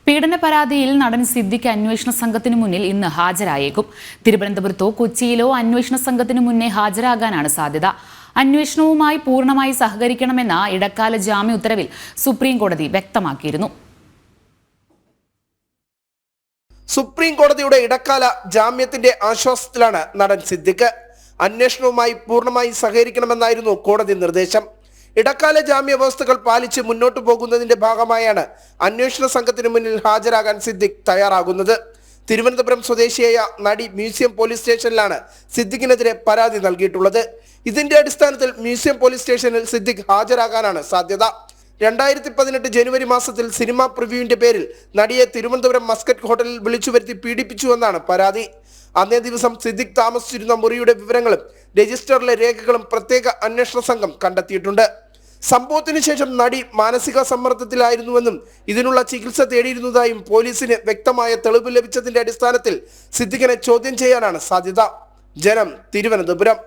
പീഡന പരാതിയിൽ നടൻ സിദ്ദിഖ് അന്വേഷണ സംഘത്തിനു മുന്നിൽ ഇന്ന് ഹാജരായേക്കും. തിരുവനന്തപുരത്തോ കൊച്ചിയിലോ അന്വേഷണ സംഘത്തിനു മുന്നേ ഹാജരാകാനാണ് സാധ്യത. അന്വേഷണവുമായി പൂർണ്ണമായി സഹകരിക്കണമെന്ന ഇടക്കാല ജാമ്യ ഉത്തരവിൽ സുപ്രീം കോടതി വ്യക്തമാക്കിയിരുന്നു. സുപ്രീം കോടതിയുടെ ഇടക്കാല ജാമ്യത്തിന്റെ ആശ്വാസത്തിലാണ് നടൻ സിദ്ദിഖ്. അന്വേഷണവുമായി പൂർണ്ണമായി സഹകരിക്കണമെന്നായിരുന്നു കോടതി നിർദ്ദേശം. ഇടക്കാല ജാമ്യ വ്യവസ്ഥകൾ പാലിച്ച് മുന്നോട്ടു പോകുന്നതിന്റെ ഭാഗമായാണ് അന്വേഷണ സംഘത്തിന് മുന്നിൽ ഹാജരാകാൻ സിദ്ദിഖ് തയ്യാറാകുന്നത്. തിരുവനന്തപുരം സ്വദേശിയായ നടി മ്യൂസിയം പോലീസ് സ്റ്റേഷനിലാണ് സിദ്ദിഖിനെതിരെ പരാതി നൽകിയിട്ടുള്ളത്. ഇതിന്റെ അടിസ്ഥാനത്തിൽ മ്യൂസിയം പോലീസ് സ്റ്റേഷനിൽ സിദ്ദിഖ് ഹാജരാകാനാണ് സാധ്യത. 2018 ജനുവരി മാസത്തിൽ സിനിമാ പ്രിവ്യൂവിന്റെ പേരിൽ നടിയെ തിരുവനന്തപുരം മസ്കറ്റ് ഹോട്ടലിൽ വിളിച്ചു വരുത്തി പീഡിപ്പിച്ചുവെന്നാണ് പരാതി. അന്നേ ദിവസം സിദ്ദിഖ് താമസിച്ചിരുന്ന മുറിയുടെ വിവരങ്ങളും രജിസ്റ്ററിലെ രേഖകളും പ്രത്യേക അന്വേഷണ സംഘം കണ്ടെത്തിയിട്ടുണ്ട്. സംഭവത്തിന് ശേഷം നടി മാനസിക സമ്മർദ്ദത്തിലായിരുന്നുവെന്നും ഇതിനുള്ള ചികിത്സ തേടിയിരുന്നതായും പോലീസിന് വ്യക്തമായ തെളിവ് ലഭിച്ചതിന്റെ അടിസ്ഥാനത്തിൽ സിദ്ദിഖിനെ ചോദ്യം ചെയ്യാനാണ് സാധ്യത. ജനം, തിരുവനന്തപുരം.